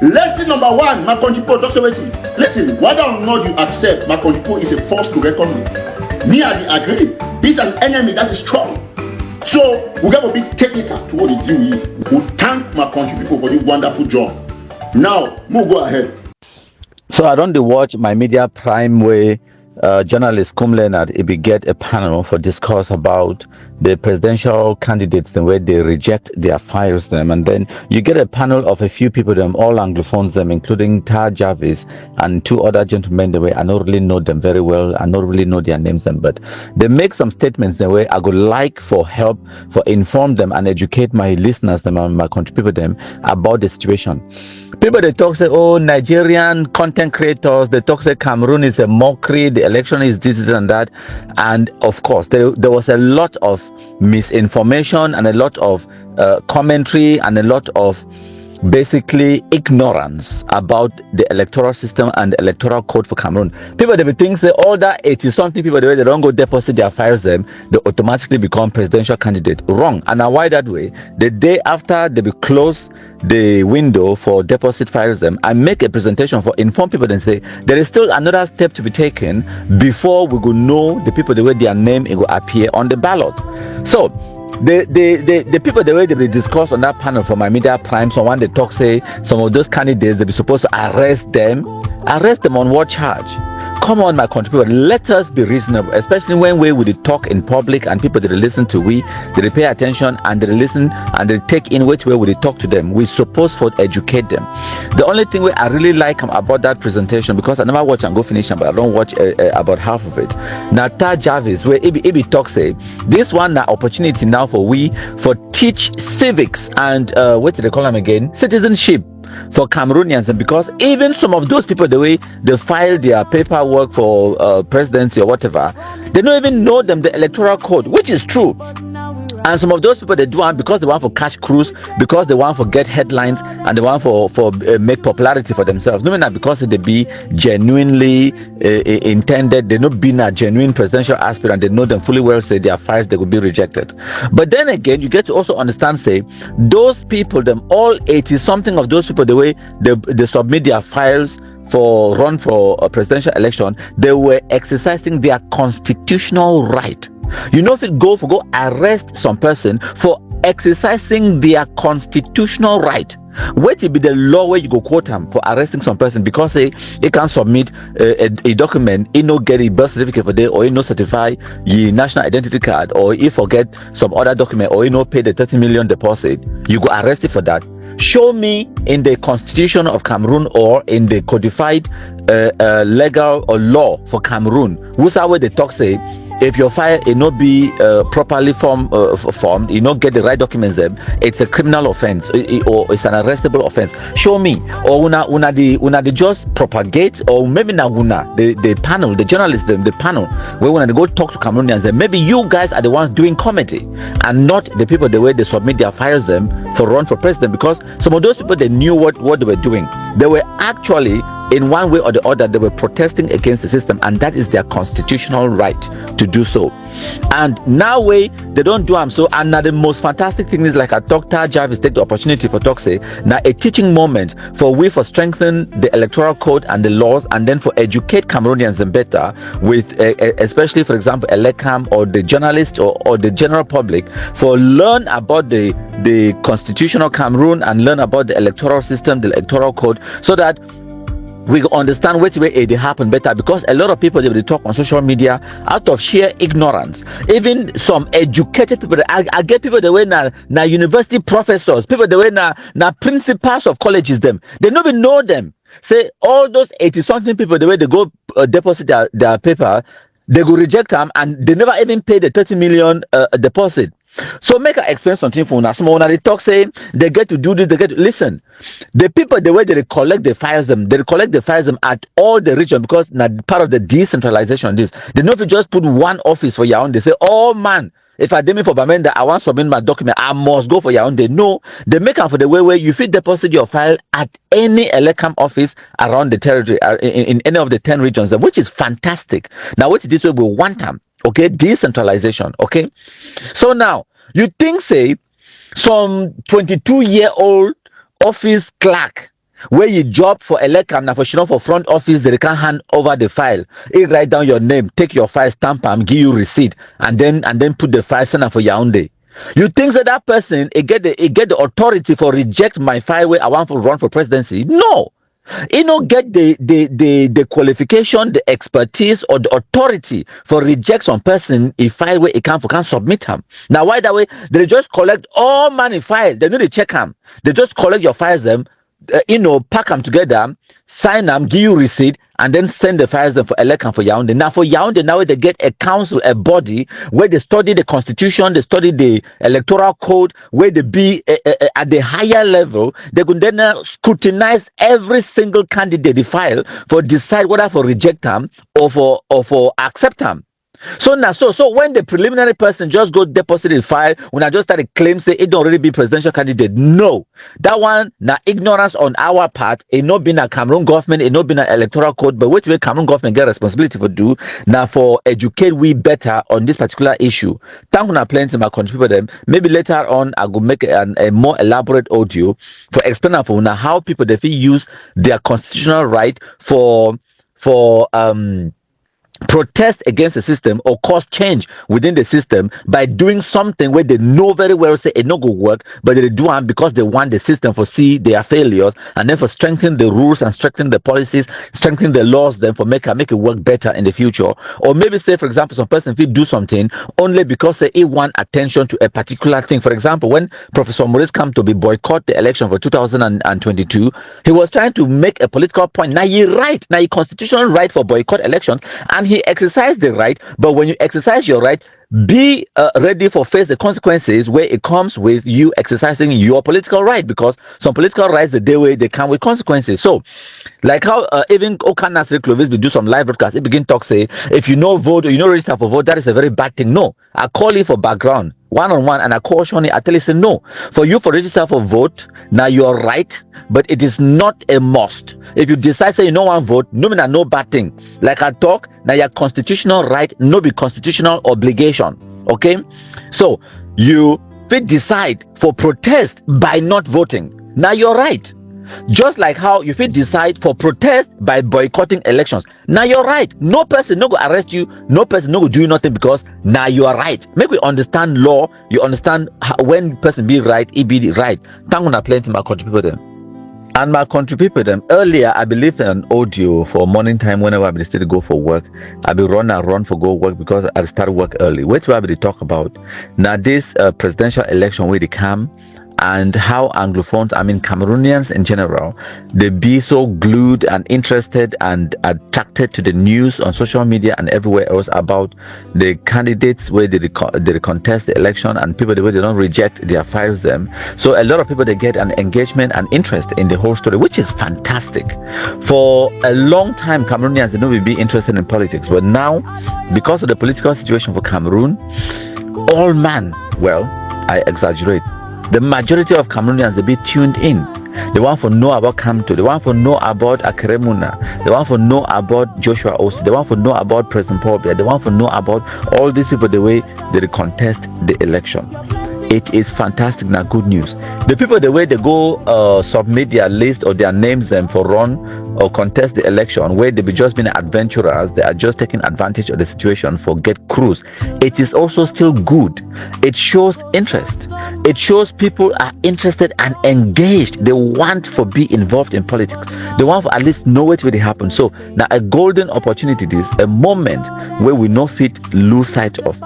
Lesson number one, my country people, Dr. Waiting. Listen, whether or not you accept my country people is a force to reckon with. Me, I agree. He's an enemy that is strong. So we got to be technical to what they do. We thank my country people for this wonderful job. Now, we'll go ahead. So I don't watch my media prime way. Journalist Cum Leonard, if we get a panel for discuss about the presidential candidates, the way they reject their fires them, and then you get a panel of a few people, them all anglophones, them including Tar Jarvis and two other gentlemen. The way I don't really know them very well, I don't really know their names, them, but they make some statements the way I would like for help, for inform them and educate my listeners, them and my country people, them about the situation. People they talk say, oh, Nigerian content creators, they talk say Cameroon is a mockery, the election is this and that, and of course there was a lot of misinformation and a lot of commentary and a lot of basically ignorance about the electoral system and the electoral code for Cameroon. People they think say all that 80 something people the way they don't go deposit their files them, they automatically become presidential candidate. Wrong. And now why that way? The day after they be close the window for deposit files them, I make a presentation for inform people and say there is still another step to be taken before we go know the people the way their name it will appear on the ballot. So the people the way they discuss on that panel for my media prime, someone they talk say some of those candidates they be supposed to arrest them on what charge? Come on, my country people, let us be reasonable, especially when we would talk in public and people that they listen to, they pay attention and they listen and they take in which way we talk to them. We supposed to educate them. The only thing I really like about that presentation, because I never watch and go finish them, but I don't watch about half of it. Now, Tar Jarvis, where Ibi talk say, this one na opportunity now for teach civics and what do they call them again? Citizenship for Cameroonians, and because even some of those people the way they file their paperwork for presidency or whatever, they don't even know them the electoral code, which is true. And some of those people they do want because they want for cash cruise, because they want for get headlines, and they want for make popularity for themselves. No, not because they be genuinely intended. They not being a genuine presidential aspirant. They know them fully well. Say their files they will be rejected. But then again, you get to also understand. Say those people, them all 80 something of those people, the way they submit their files for run for a presidential election, they were exercising their constitutional right. You know, if it go arrest some person for exercising their constitutional right, what will be the law where you go quote them for arresting some person because they can submit a document, he no get a birth certificate for day, or he no certify your national identity card, or he forget some other document, or he no pay the 30 million deposit, you go arrested for that. Show me in the constitution of Cameroon or in the codified legal or law for Cameroon, who's how they talk say if your file it not be properly formed, you not get the right documents them, it's a criminal offense or it's an arrestable offense. Show me. Or una the just propagate, or maybe na the panel, the journalists the panel where when they go talk to Cameroonians, then maybe you guys are the ones doing comedy and not the people the way they submit their files them for run for president, because some of those people they knew what they were doing. They were actually in one way or the other they were protesting against the system, and that is their constitutional right to do so. And now they don't do them so. And now the most fantastic thing is, like I talked, Tar Jarvis take the opportunity for talk say now a teaching moment for strengthen the electoral code and the laws, and then for educate Cameroonians and better with especially for example Elecam or the journalists or the general public, for learn about the constitutional Cameroon and learn about the electoral system, the electoral code, so that we understand which way it happen better. Because a lot of people they talk on social media out of sheer ignorance. Even some educated people, I get people the way na university professors, people the way na principals of colleges, them they don't even know them. Say all those 80 something people the way they go deposit their paper, they go reject them and they never even pay the 30 million deposit. So make I explain something for una. Some when they talk say they get to do this, they get to listen. The people the way they collect the files them, at all the region, because now part of the decentralization this. They know if you just put one office for your own, they say, oh man, if I did for Bamenda, I want to submit my document, I must go for your own. They know they make up for the way where you fit deposit your file at any Elecam office around the territory in any of the 10 regions, which is fantastic. Now, what is this way we want them? Okay, decentralization. Okay, so now you think say some 22-year-old office clerk where you job for elecam na for shino for front office, they can hand over the file. It write down your name, take your file, stamp am, give you receipt, and then put the file send am for Yaoundé. You think that person get the authority for reject my file where I want to run for presidency? No. He don't get the qualification, the expertise, or the authority for reject some person if file where he can submit them. Now why that way? They just collect all money file. They don't check them. They just collect your files them, pack them together, sign them, give you receipt, and then send the files them for election for Yaoundé. Now for Yaoundé, now they get a council, a body where they study the constitution, they study the electoral code, where they be at the higher level. They could then scrutinize every single candidate the file for decide whether for reject them or for accept them. So now, so when the preliminary person just go deposit the file, when I just started claim say it don't really be presidential candidate, no, that one na ignorance on our part. It not been a Cameroon government, it not been an electoral code, but which way Cameroon government get responsibility for do now for educate we better on this particular issue. Thank you, plenty my contribute them. Maybe later on I go make a more elaborate audio for explaining for now how people they feel use their constitutional right for protest against the system or cause change within the system by doing something where they know very well say it no go work, but they do it because they want the system for see their failures and then for strengthen the rules and strengthen the policies, strengthen the laws, then for make it work better in the future. Or maybe say for example some person will do something only because they want attention to a particular thing. For example, when Professor Maurice come to be boycott the election for 2022, he was trying to make a political point. Now he right, now he constitutional right for boycott elections, and he exercised the right. But when you exercise your right, be ready for face the consequences where it comes with you exercising your political right, because some political rights the day way they come with consequences. So like how even Okan Nasri Clovis will do some live broadcast, it begin talk say if you know vote or you know register for vote, that is a very bad thing. No, I call you for background one-on-one and I caution you, I tell you say no, for you for register for vote, now you're right, but it is not a must. If you decide say you no one vote, no mean no bad thing. Like I talk, now your constitutional right, no be constitutional obligation. Okay, so you fit decide for protest by not voting. Now you're right. Just like how you fit decide for protest by boycotting elections. Now you're right. No person no go arrest you. No person no go do nothing because now you are right. Make we understand law. You understand how, when person be right, it be the right. Thank you, plenty my country people them. And my country people them. Earlier, I believe an audio for morning time whenever I be still go for work. I be run for go work because I start work early. Which I be talk about now this presidential election where they come. And how Anglophones, I mean Cameroonians in general, they be so glued and interested and attracted to the news on social media and everywhere else about the candidates where they contest the election and people the way they don't reject their files them. So a lot of people they get an engagement and interest in the whole story, which is fantastic. For a long time, Cameroonians they know will be interested in politics, but now because of the political situation for Cameroon, all man, well, I exaggerate. The majority of Cameroonians they be tuned in. They want to know about Kamto. They want to know about Akeremuna. They want to know about Joshua Osi. They want to know about President Paul Biya. They want to know about all these people the way they contest the election. It is fantastic now. Good news. The people the way they go submit their list or their names them for run or contest the election where they be just being adventurers, they are just taking advantage of the situation for get cruise. It is also still good. It shows interest. It shows people are interested and engaged. They want to be involved in politics. They want to at least know what will happen. So now a golden opportunity is a moment where we no fit lose sight of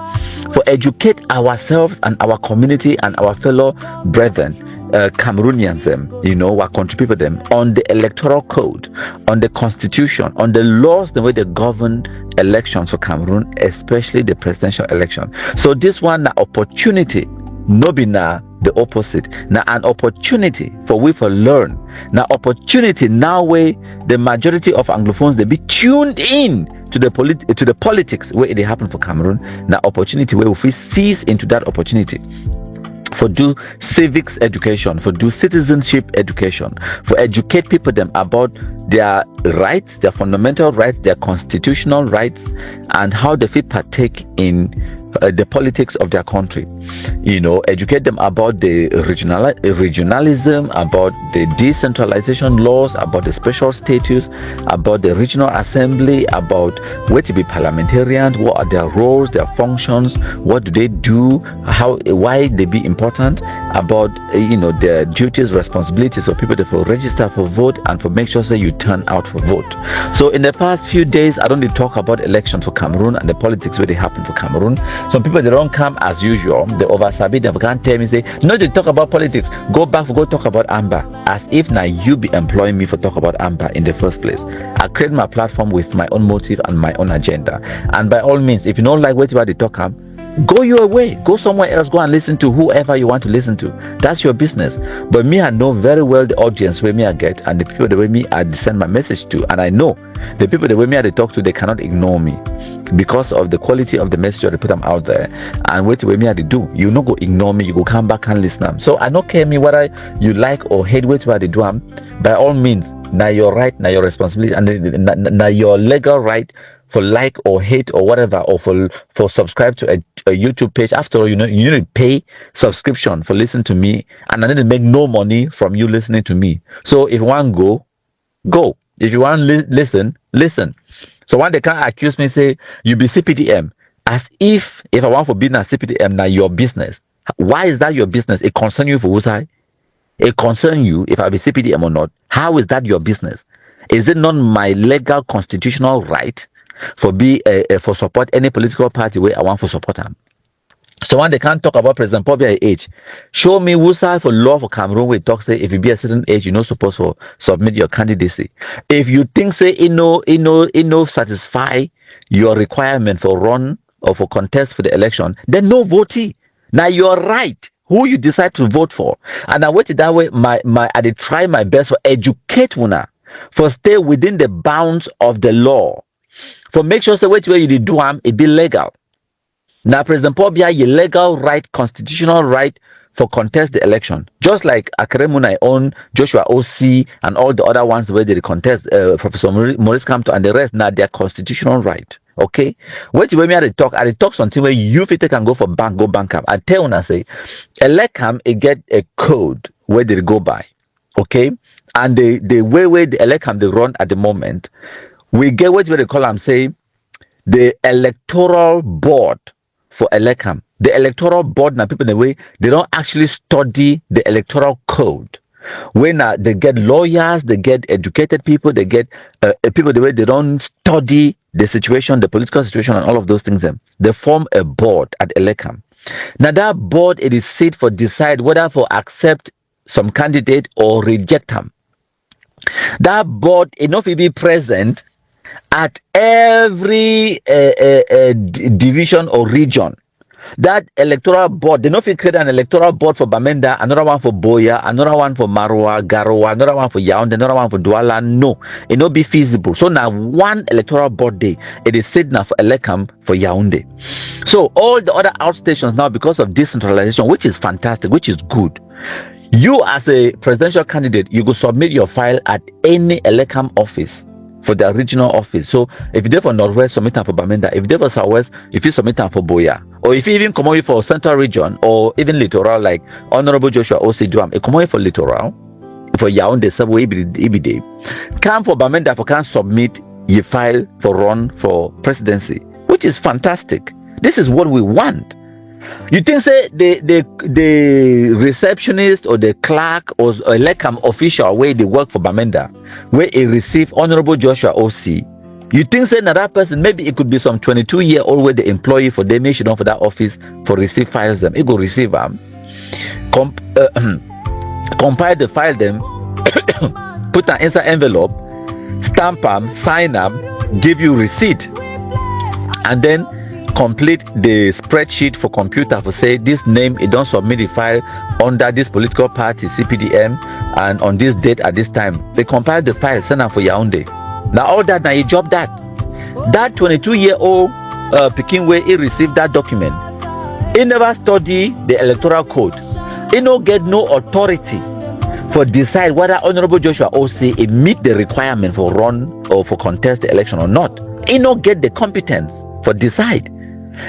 for educate ourselves and our community and our fellow brethren. Cameroonians them, our country people them on the electoral code, on the constitution, on the laws, the way they govern elections for Cameroon, especially the presidential election. So this one na opportunity, no be na the opposite. Now an opportunity for we for learn. Now opportunity now way the majority of Anglophones they be tuned in to the politics where it happen for Cameroon. Now opportunity where if we seize into that opportunity for do civics education, for do citizenship education, for educate people them about their rights, their fundamental rights, their constitutional rights, and how they fit partake in the politics of their country. Educate them about the regionalism, about the decentralization laws, about the special status, about the regional assembly, about where to be parliamentarians, what are their roles, their functions, what do they do, why they be important, about their duties, responsibilities of people that will register for vote and for make sure that you turn out for vote. So in the past few days, I don't need to talk about elections for Cameroon and the politics where they happen for Cameroon. Some people, they don't come as usual, they oversabi them, can't tell me, say no, they talk about politics, go back, go talk about Amber, as if now you be employing me for talk about Amber in the first place. I create my platform with my own motive and my own agenda, and by all means, if you don't like what they talk, go your way, go somewhere else, go and listen to whoever you want to listen to. That's your business. But me, I know very well the audience where me I get and the people the way me I send my message to, and I know the people the way me I talk to, they cannot ignore me because of the quality of the message they put them out there. And what the way me I do, you no go ignore me, you go come back and listen. So I don't care me whether you like or hate what they do. By all means, now your right, now your responsibility, and now your legal right for like or hate or whatever, or for subscribe to a YouTube page. After all, you need to pay subscription for listening to me, and I need to make no money from you listening to me. So if you want go. If you want listen. So when they can't accuse me, say you be CPDM, as if I want for being a CPDM, now your business. Why is that your business? It concern you for whose side? It concern you if I be CPDM or not. How is that your business? Is it not my legal constitutional right for support any political party where I want to support them? So when they can't talk about President Pobia age, show me who side for law for Cameroon where it talks say if you be a certain age, you're not supposed to submit your candidacy. If you think say it no satisfy your requirement for run or for contest for the election, then no votee. Now you're right who you decide to vote for. And I wait that way, I did try my best for educate una, for stay within the bounds of the law, for make sure say where you do it be legal. Now President Pobia your legal right, constitutional right for contest the election, just like Akeremuna own Joshua OC and all the other ones where they contest, Professor Maurice Kamto and the rest. Now their constitutional right. Okay, wait when me I talk something where you fit can go for go bank up. I tell una say elecam it get a code where they go by. Okay, and the way the elecam they run at the moment, we get what they call them say the electoral board for elecam. The electoral board now people in the way they don't actually study the electoral code. When they get lawyers, they get educated people, they get people the way they don't study the situation, the political situation, and all of those things. They form a board at elecam. Now that board it is set for decide whether for accept some candidate or reject them. That board enough will be present at every division or region. That electoral board, they know if you create an electoral board for Bamenda, another one for Boya, another one for Marwa, Garowa, another one for Yaoundé, another one for Douala. No, it not be feasible. So now one electoral board day, it is set now for Elecam for Yaoundé. So all the other outstations now, because of decentralization, which is fantastic, which is good, you as a presidential candidate, you go submit your file at any Elecam office for the regional office. So if you're there for Northwest, submit them for Bamenda. If you're there for Southwest, if you submit them for Boya. Or if you even come away for Central Region or even Littoral, like Honorable Joshua O.C. Duam, it come away for Littoral, for Yaoundé, Subway, Ibide. Come for Bamenda for can submit your file for run for presidency, which is fantastic. This is what we want. You think say the receptionist or the clerk or Elecam official where they work for Bamenda, where he receive Honorable Joshua O.C., you think say that person maybe it could be some 22-year-old where the employee for them make for that office for receive files them. It go receive them, compile the file them, put an inside envelope, stamp them, sign them, give you receipt, and then complete the spreadsheet for computer for say this name it don't submit the file under this political party CPDM and on this date at this time. They compile the file, send them for Yaoundé. Now all that now you job that 22-year-old Peking where he received that document, he never study the electoral code, he no get no authority for decide whether Honorable Joshua O.C. it meet the requirement for run or for contest the election or not. He no get the competence for decide.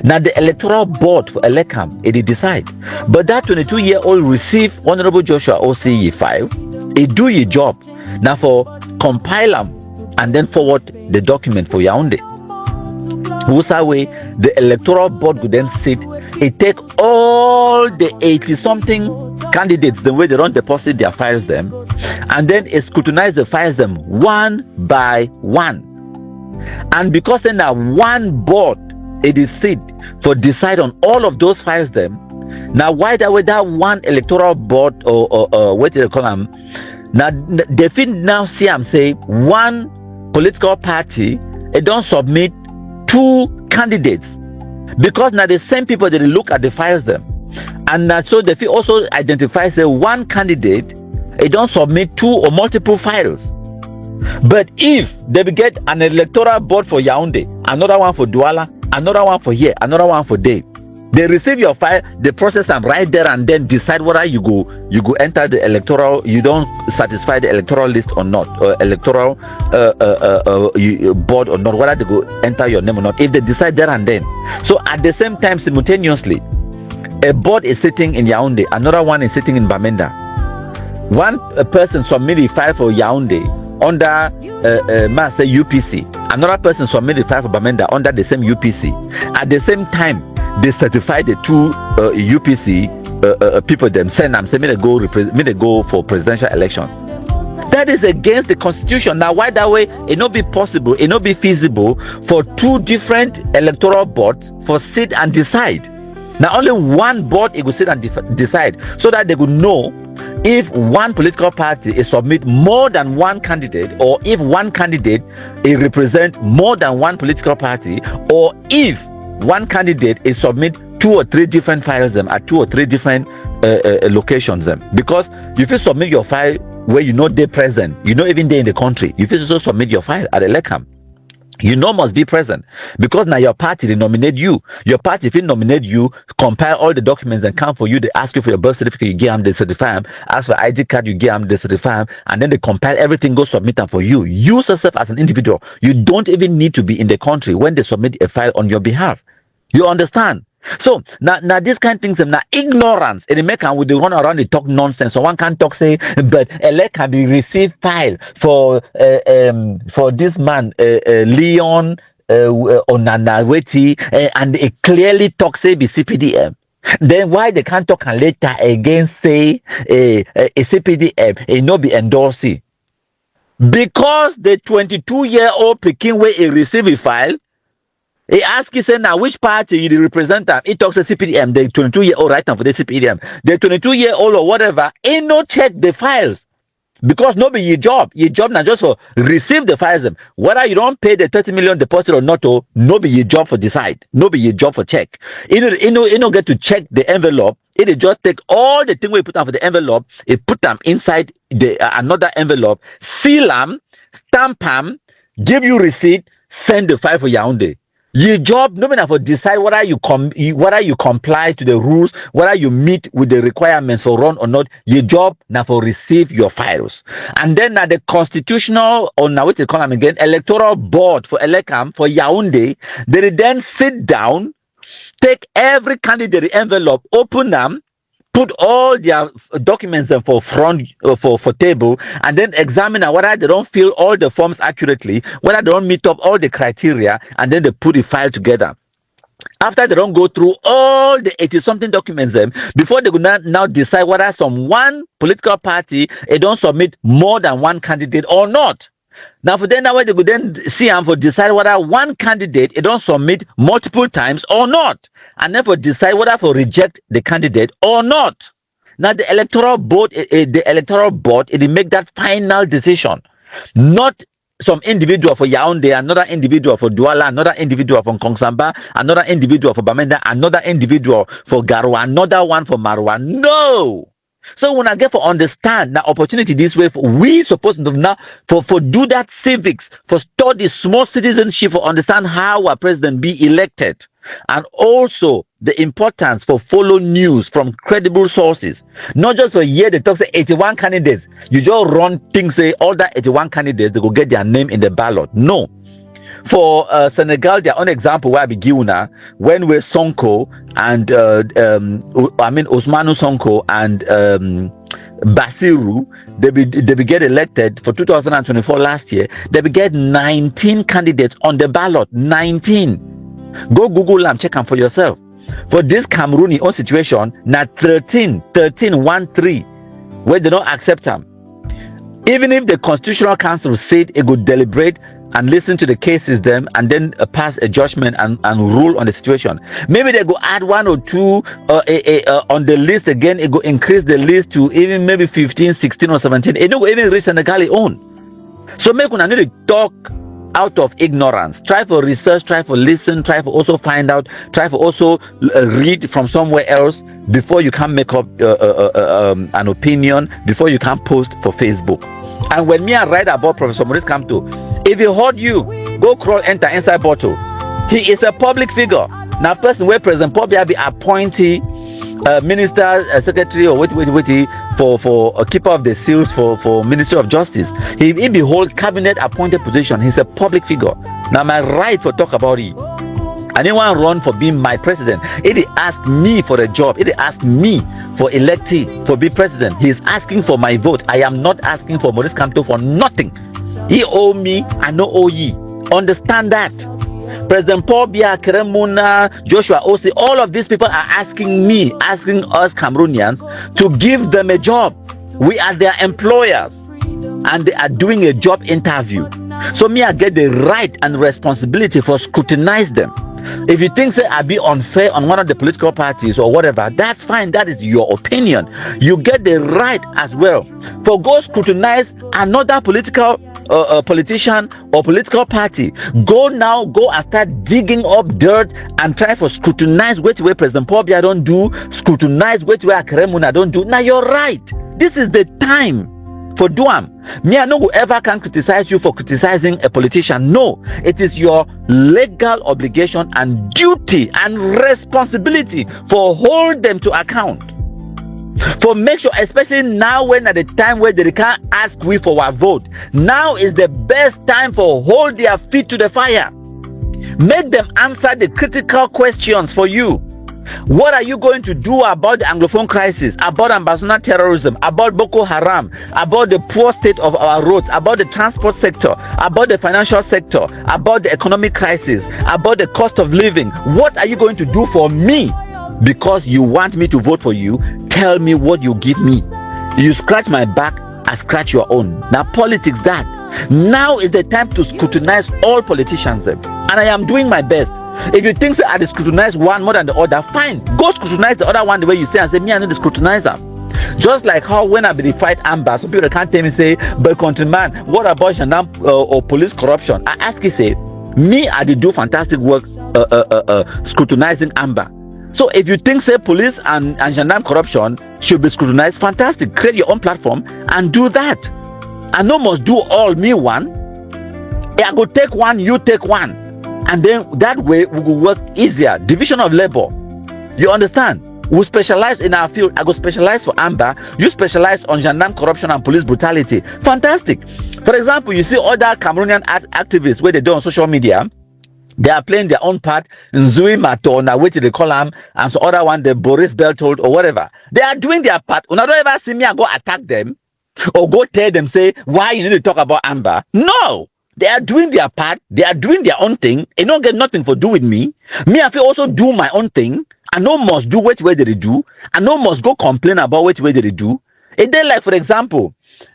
Now the electoral board for Elekam, it decide. But that 22-year-old receive Honorable Joshua OCE file, it do your job. Now for compile them and then forward the document for Yaoundé. Whosa way the electoral board would then sit, it take all the 80-something candidates, the way they don't deposit their files them, and then it scrutinize the files them one by one. And because then now one board it is sit for decide on all of those files them. Now why that way that one electoral board or what do they call them? Now they fit now see I'm say one political party it don't submit 2 candidates, because now the same people that look at the files them, and so they fit also identify say one candidate it don't submit 2 or multiple files. But if they get an electoral board for Yaoundé, another one for Douala, another one for here, another one for there, they receive your file, they process them right there and then decide whether you go enter the electoral, you don't satisfy the electoral list or not, or electoral board or not, whether they go enter your name or not, if they decide there and then. So at the same time, simultaneously, a board is sitting in Yaoundé, another one is sitting in Bamenda. One person submit a file for Yaoundé under Master UPC, another person submit a file for Bamenda under the same UPC. At the same time, they certify the 2 UPC people them send them say me they go for presidential election. That is against the constitution. Now why that way it not be possible, it not be feasible for 2 different electoral boards for sit and decide. Now only one board it will sit and decide, so that they would know if one political party is submit more than one candidate, or if one candidate it represent more than one political party, or if one candidate is submit 2 or 3 different files them at 2 or 3 different locations them. Because if you submit your file where you know they're present, you know even they're in the country, if you also submit your file at Elekam, you know must be present, because now your party they nominate you. Your party if it nominate you, compile all the documents and come for you, they ask you for your birth certificate, you give them, they certify them, ask for ID card, you give them, they certify them, and then they compile everything, go submit them for you. You yourself as an individual, you don't even need to be in the country when they submit a file on your behalf. You understand? So now this kind of things now ignorance and they make and with the run around they talk nonsense. So one can talk say but elect can be received file for this man Leon Onanaweti and it clearly talks say be CPDM. Then why they can't talk and later again say a CPDM it no be endorsee? Because the 22-year-old Peking where he receive a file. He ask you say now which party you represent them. He talks a CPDM, the 22-year-old right now for the CPDM. The 22-year-old or whatever, he no check the files. Because no be your job. Your job now just for receive the files them. Whether you don't pay the 30 million deposit or not, no be your job for decide. No be your job for check. You don't get to check the envelope. It just take all the thing we put down for the envelope, it put them inside the another envelope, seal them, stamp them, give you receipt, send the file for Yaoundé. Your job, no matter for decide whether you comply to the rules, whether you meet with the requirements for run or not. Your job now for receive your files, and then now the constitutional or now what they call them again, electoral board for Elekam for Yaoundé, they then sit down, take every candidate envelope, open them, put all their documents for front for table, and then examine whether they don't fill all the forms accurately, whether they don't meet up all the criteria, and then they put the file together. After they don't go through all the 80-something documents before they could now decide whether some one political party they don't submit more than one candidate or not. Now for then now they could then see and for decide whether one candidate it don't submit multiple times or not, and then for decide whether for reject the candidate or not. Now the electoral board it make that final decision, not some individual for Yaoundé, another individual for Douala, another individual for Kongsamba, another individual for Bamenda, another individual for Garwa, another one for Marwa. No. So when I get for understand that opportunity this way, we supposed to now for do that civics, for study small citizenship, for understand how our president be elected, and also the importance for follow news from credible sources. Not just for a year they talk say 81 candidates. You just run things say all that 81 candidates they go get their name in the ballot. No. For Senegal, their own example where I begin now, when we're Sonko and Osmanu Sonko and Basiru, they be get elected for 2024 last year. They be get 19 candidates on the ballot. 19. Go Google them, check them for yourself. For this Cameroon own situation, now 13, 1-3, where they don't accept them. Even if the Constitutional Council said it would deliberate and listen to the cases them and then pass a judgment and rule on the situation, maybe they go add 1 or 2 on the list again. It go increase the list to even maybe 15, 16 or 17. It don't even reach Senegal own. So make una need to talk out of ignorance. Try for research, try for listen, try for also find out, try for also read from somewhere else before you can make up an opinion, before you can post for Facebook. And when me I write about Professor Maurice Kamto, if he heard you, go crawl, enter inside bottle. He is a public figure. Now person where President Pobia be appointee minister, secretary, or for a keeper of the seals for Ministry of Justice. He be hold cabinet appointed position. He's a public figure. Now my right for talk about it. Anyone run for being my president, it ask me for a job, it ask me for elected for be president. He's asking for my vote. I am not asking for Maurice Kamto for nothing. He owe me, I no owe ye. Understand that. President Paul Biya, Keremuna, Joshua Osi, all of these people are asking me, asking us Cameroonians to give them a job. We are their employers and they are doing a job interview. So me, I get the right and responsibility for scrutinize them. If you think say I be unfair on one of the political parties or whatever, that's fine. That is your opinion. You get the right as well for go scrutinize another political politician or political party. Go now, go and start digging up dirt and try for scrutinize which way President Paul Biya don't do, scrutinize which way Keremuna don't do. Now you're right. This is the time for Duam. Me, I know whoever can criticize you for criticizing a politician. No, it is your legal obligation and duty and responsibility for hold them to account. For make sure, especially now when at the time where they can't ask we for our vote, now is the best time for hold their feet to the fire. Make them answer the critical questions for you. What are you going to do about the Anglophone crisis, about Ambazonia terrorism, about Boko Haram, about the poor state of our roads, about the transport sector, about the financial sector, about the economic crisis, about the cost of living? What are you going to do for me? Because you want me to vote for you, tell me what you give me. You scratch my back, I scratch your own. Now politics that. Now is the time to scrutinize all politicians, and I am doing my best. If you think that I scrutinize one more than the other, fine. Go scrutinize the other one the way you say and say, me, I need to scrutinize them. Just like how when I be fight Amber, some people can't tell me, say, but countryman, what about Shandam or police corruption? I ask you, say, me, I did do fantastic work scrutinizing Amber. So if you think, say, police and gendarme corruption should be scrutinized, fantastic. Create your own platform and do that. I no must do all me one. I go take one, you take one. And then that way we will work easier. Division of labor. You understand? We specialize in our field. I go specialize for Amber. You specialize on gendarme corruption and police brutality. Fantastic. For example, you see other Cameroonian activists where they do on social media. They are playing their own part. Nzui Matona, which they call them, and so other one, the Boris Beltold or whatever. They are doing their part. When I don't ever see me, I go attack them or go tell them, say, why you need to talk about Amber. No. They are doing their part. They are doing their own thing. They don't get nothing for do with me. Me, I feel also do my own thing. I no must do which way they do. I no must go complain about which way they do. It then, like for example,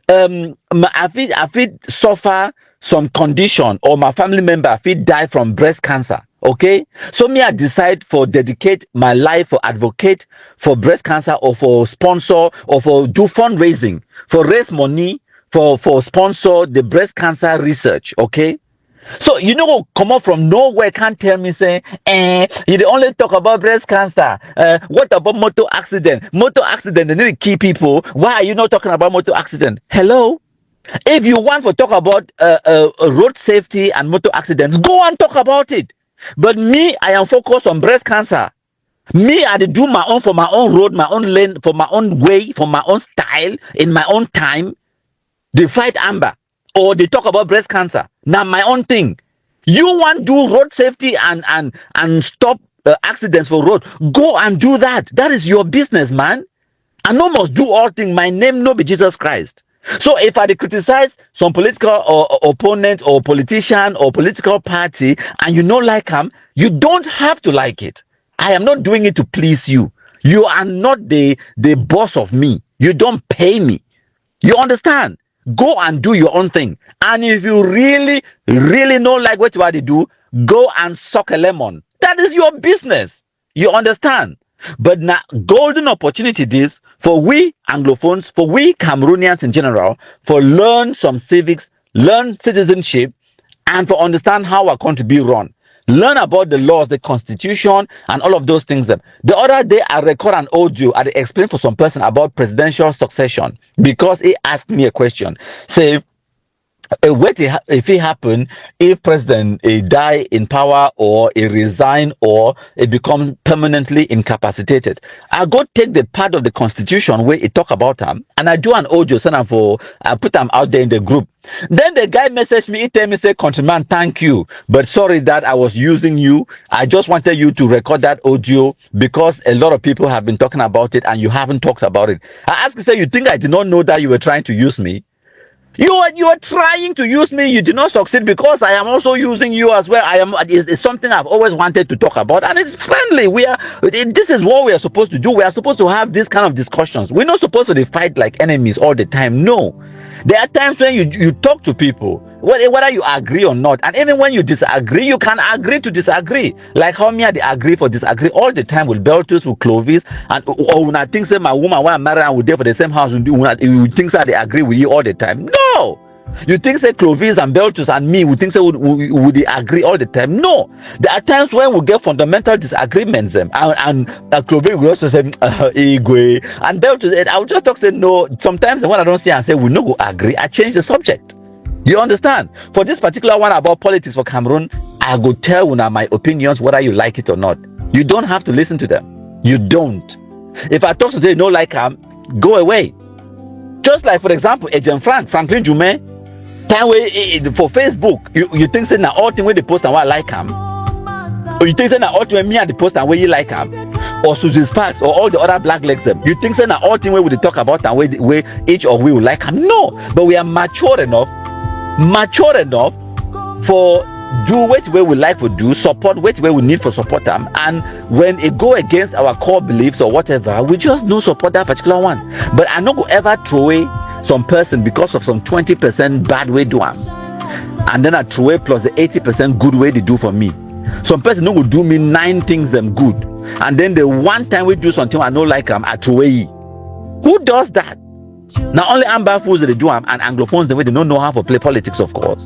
I feel suffer some condition or my family member feel die from breast cancer. Okay, so me I decide for dedicate my life for advocate for breast cancer or for sponsor or for do fundraising for raise money for sponsor the breast cancer research. Okay, so you know come up from nowhere can't tell me say you only talk about breast cancer. What about motor accident? Motor accident they need to kill people. Why are you not talking about motor accident? Hello. If you want to talk about road safety and motor accidents, go and talk about it. But me, I am focused on breast cancer. Me, I do my own for my own road, my own lane, for my own way, for my own style, in my own time. They fight Amber or they talk about breast cancer. Now my own thing. You want do road safety and stop accidents for road. Go and do that. That is your business, man. I no must do all things. My name no be Jesus Christ. So if I dey criticize some political or opponent or politician or political party and you no like them, you don't have to like it. I am not doing it to please you. You are not the boss of me. You don't pay me. You understand? Go and do your own thing. And if you really, really don't like what you are to do, go and suck a lemon. That is your business. You understand? But now, golden opportunity this for we Anglophones, for we Cameroonians in general, for learn some civics, learn citizenship, and for understand how our country be run. Learn about the laws, the constitution, and all of those things. The other day, I record an audio. I explained for some person about presidential succession because he asked me a question. Say, what if it happen if president die in power or he resign or he become permanently incapacitated? I go take the part of the constitution where it talk about him and I do an audio send am for I put them out there in the group. Then the guy messaged me, he tell me say, countryman, thank you, but sorry that I was using you. I just wanted you to record that audio because a lot of people have been talking about it and you haven't talked about it. I asked him, say, you think I did not know that you were trying to use me? You are trying to use me. You did not succeed because I am also using you as well. I am. It's something I've always wanted to talk about, and it's friendly. This is what we are supposed to do. We are supposed to have this kind of discussions. We're not supposed to fight like enemies all the time. No, there are times when you talk to people, whether you agree or not, and even when you disagree, you can agree to disagree. Like how me I agree for disagree all the time with Beltus, with Clovis, and or when I think say my woman when I'm married and we there for the same house, you think say they agree with you all the time. No. You think say Clovis and Beltus and me we think say would they agree all the time? No. There are times when we get fundamental disagreements and Clovis will also say Igwe and Beltus. I will just talk say no. Sometimes when I don't see and say we no go agree, I change the subject. You understand? For this particular one about politics for Cameroon, I go tell you now my opinions whether you like it or not. You don't have to listen to them. You don't. If I talk to you, no like him, go away. Just like for example, Agent Franklin Jume, time for Facebook, you think say now all thing where they post and what I like him, or you think say now all thing where me and the post and where you like him, or Susie Sparks or all the other black legs them. You think say now all thing where we talk about and where each of we will like him? No, but we are mature enough for do which way we like to do, support which way we need for support them, and when it go against our core beliefs or whatever, we just no support that particular one. But I no go ever throw away some person because of some 20% bad way do them, and then I throw away plus the 80% good way they do for me. Some person no go do me 9 things them good, and then the one time we do something I no like them, I throw away. Who does that? Now only Amber fools they do them and Anglophones the way they don't know how to play politics, of course.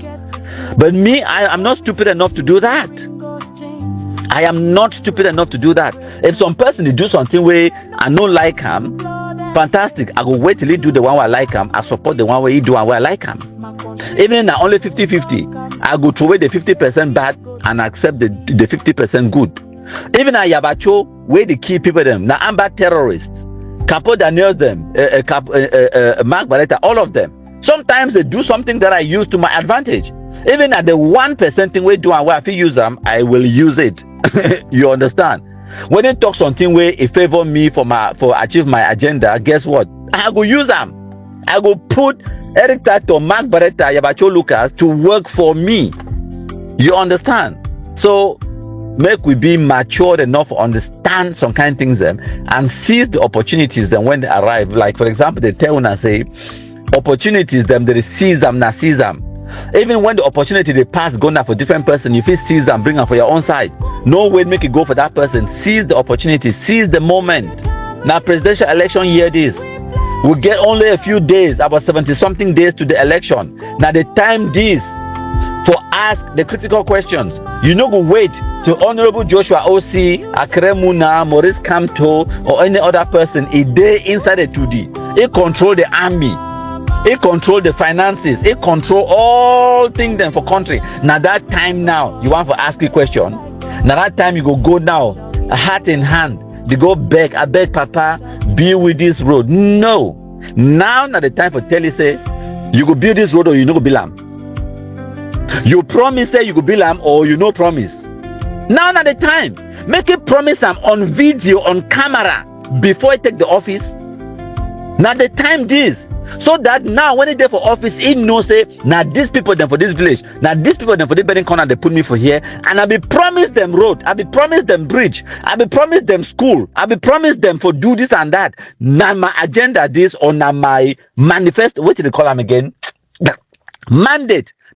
But me, I'm not stupid enough to do that. I am not stupid enough to do that. If some person they do something where I don't like him, fantastic. I go wait till he do the one where I like him. I support the one where he do and where I like him. Even now only 50-50, I go throw away the 50% bad and accept the 50% good. Even at Yabacho, where they kill people them. Now Amber terrorists. Capo Daniels them, Mark Barretta, all of them. Sometimes they do something that I use to my advantage. Even at the 1% thing we do and where I feel use them, I will use it. You understand? When they talk something where it favor me for achieve my agenda, guess what? I go use them. I go put Eric Tato, Mark Barretta, Yabacho Lucas to work for me. You understand? So make we be mature enough to understand some kind of things them and seize the opportunities then when they arrive. Like for example, they tell and say opportunities them they seize them, not seize them. Even when the opportunity they pass go now for different person, you feel seize them, bring them for your own side. No way make it go for that person. Seize the opportunity, seize the moment. Now presidential election year this. We get only a few days, about 70-something days to the election. Now the time this for ask the critical questions. You no go wait to Honorable Joshua O.C., Akremuna, Maurice Kamto, or any other person a day inside the 2D. He control the army. He control the finances. He control all things then for country. Now that time now, you want to ask a question. Now that time you go now, a hat in hand. They go beg, I beg Papa, build with this road. No. Now the time for tell you say, you go build this road or you no go build them. You promise say you go bill am or you no promise. Now na the time. Make it promise am on video, on camera before he take the office. Now the time this. So that now when he there for office, he know say now these people them for this village, now these people them for this bedding corner they put me for here, and I be promise them road, I be promise them bridge, I be promise them school, I be promise them for do this and that. Now my agenda this or now my manifest, what do they call them again? Mandate.